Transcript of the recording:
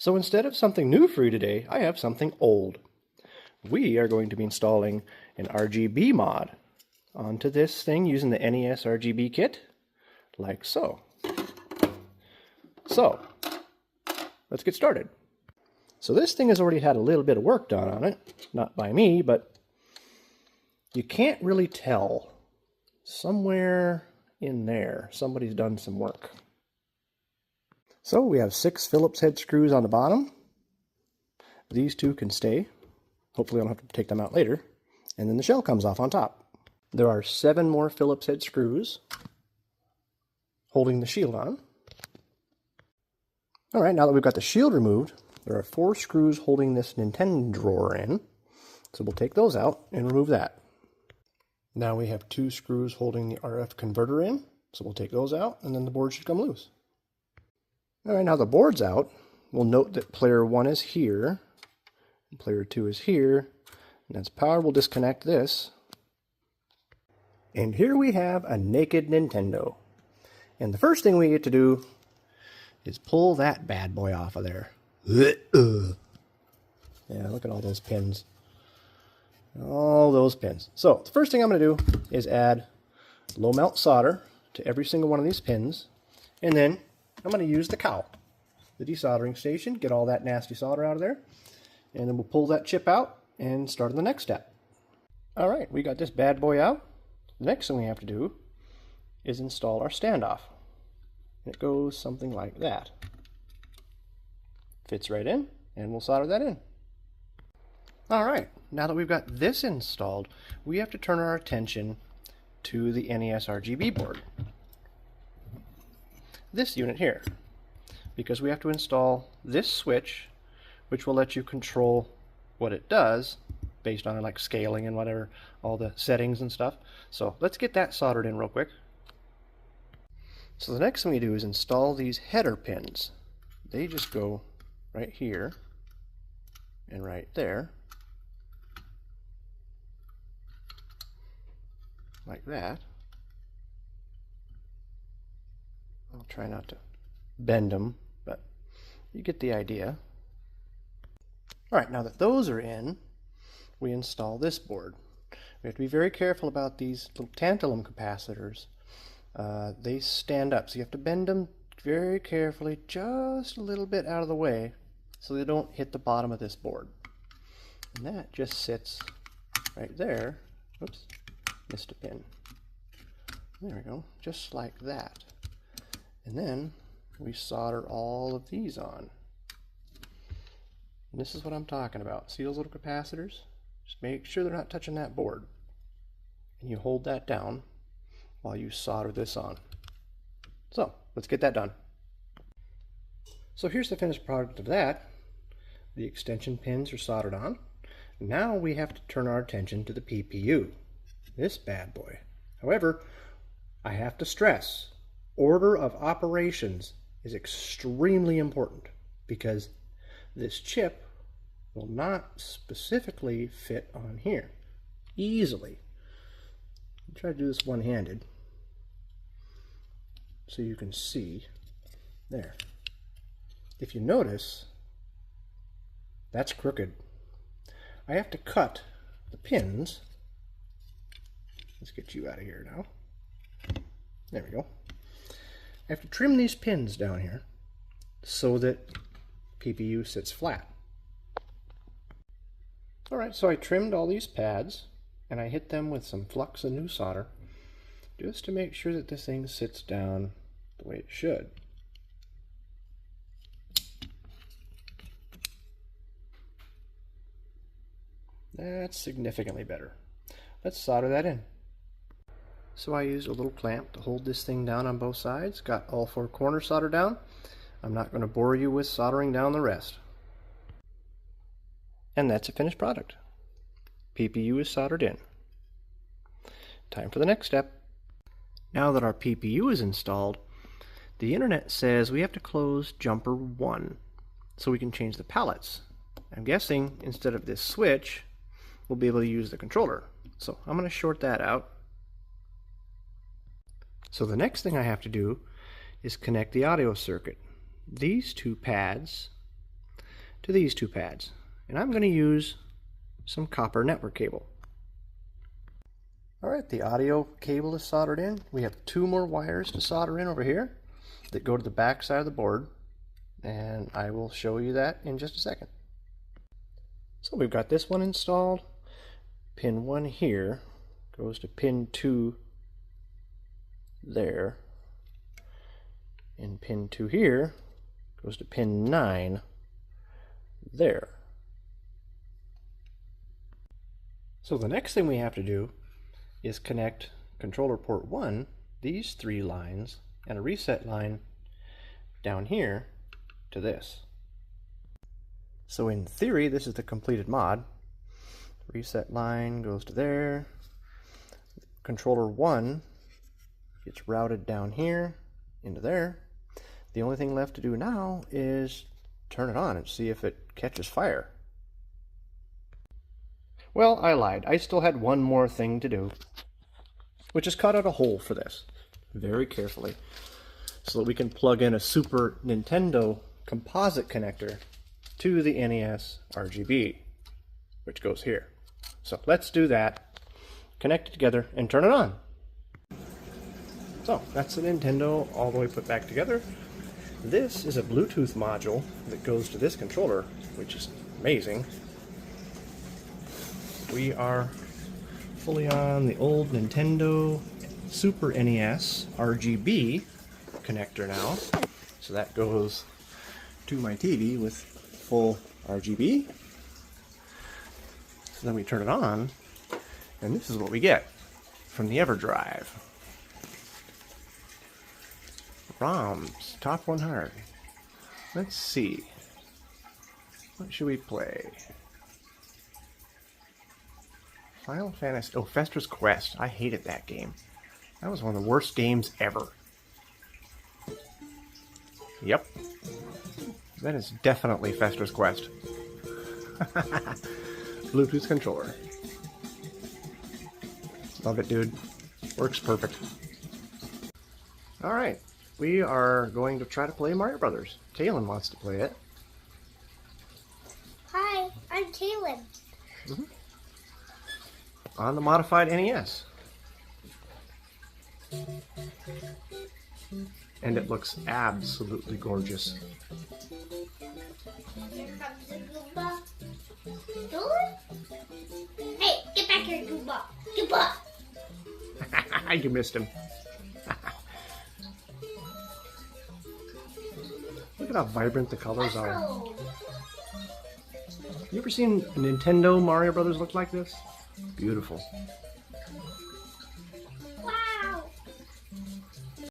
So instead of something new for you today, I have something old. We are going to be installing an RGB mod onto this thing using the NESRGB kit, like so. So, let's get started. So this thing has already had a little bit of work done on it, not by me, but you can't really tell. Somewhere in there, somebody's done some work. So we have 6 Phillips head screws on the bottom. These 2 can stay. Hopefully I don't have to take them out later. And then the shell comes off on top. There are 7 more Phillips head screws holding the shield on. Alright, now that we've got the shield removed, there are 4 screws holding this Nintendo drawer in. So we'll take those out and remove that. Now we have 2 screws holding the RF converter in. So we'll take those out and then the board should come loose. Alright, now the board's out. We'll note that player 1 is here, and player 2 is here, and that's power. We'll disconnect this. And here we have a naked Nintendo. And the first thing we get to do is pull that bad boy off of there. Yeah, look at all those pins. All those pins. So, the first thing I'm going to do is add low melt solder to every single one of these pins, and then I'm going to use the cowl, the desoldering station, get all that nasty solder out of there, and then we'll pull that chip out and start on the next step. Alright, we got this bad boy out. The next thing we have to do is install our standoff. It goes something like that. Fits right in, and we'll solder that in. Alright, now that we've got this installed, we have to turn our attention to the NESRGB board. This unit here, because we have to install this switch, which will let you control what it does based on like scaling and whatever, all the settings and stuff. So let's get that soldered in real quick. So the next thing we do is install these header pins. They just go right here and right there, like that. I'll try not to bend them, but you get the idea. Alright, now that those are in, we install this board. We have to be very careful about these little tantalum capacitors. They stand up, so you have to bend them very carefully, just a little bit out of the way, so they don't hit the bottom of this board. And that just sits right there. Oops, missed a pin. There we go, just like that. And then we solder all of these on. And this is what I'm talking about. See those little capacitors? Just make sure they're not touching that board. And you hold that down while you solder this on. So, let's get that done. So here's the finished product of that. The extension pins are soldered on. Now we have to turn our attention to the PPU. This bad boy. However, I have to stress, order of operations is extremely important because this chip will not specifically fit on here easily. I'll try to do this one-handed so you can see there. If you notice, that's crooked. I have to cut the pins. Let's get you out of here now. There we go. I have to trim these pins down here so that PPU sits flat. Alright, so I trimmed all these pads and I hit them with some flux and new solder just to make sure that this thing sits down the way it should. That's significantly better. Let's solder that in. So I used a little clamp to hold this thing down on both sides. Got all 4 corners soldered down. I'm not going to bore you with soldering down the rest. And that's a finished product. PPU is soldered in. Time for the next step. Now that our PPU is installed, the internet says we have to close jumper 1 so we can change the palettes. I'm guessing instead of this switch, we'll be able to use the controller. So I'm going to short that out. So the next thing I have to do is connect the audio circuit. These 2 pads to these two pads. And I'm going to use some copper network cable. Alright, the audio cable is soldered in. We have 2 more wires to solder in over here that go to the back side of the board, and I will show you that in just a second. So we've got this one installed. Pin 1 here goes to pin 2 there, and pin 2 here goes to pin 9 there. So the next thing we have to do is connect controller port 1, these 3 lines, and a reset line down here to this. So in theory, this is the completed mod. Reset line goes to there. Controller 1 gets routed down here into there. The only thing left to do now is turn it on and see if it catches fire. Well, I lied. I still had one more thing to do, which is cut out a hole for this very carefully so that we can plug in a Super Nintendo composite connector to the NES RGB, which goes here. So let's do that, connect it together, and turn it on. So that's the Nintendo all the way put back together. This is a Bluetooth module that goes to this controller, which is amazing. We are fully on the old Nintendo Super NES RGB connector now. So that goes to my TV with full RGB. So then we turn it on, and this is what we get from the EverDrive. ROMs, top 100. Let's see. What should we play? Final Fantasy. Oh, Festra's Quest. I hated that game. That was one of the worst games ever. Yep. That is definitely Festra's Quest. Bluetooth controller. Love it, dude. Works perfect. Alright. We are going to try to play Mario Brothers. Kaylin wants to play it. Hi, I'm Kaylin. On the modified NES. And it looks absolutely gorgeous. Here comes the Goomba. Good? Hey, get back here, Goomba. Goomba! You missed him. Look at how vibrant the colors are. You ever seen Nintendo Mario Brothers look like this? Beautiful.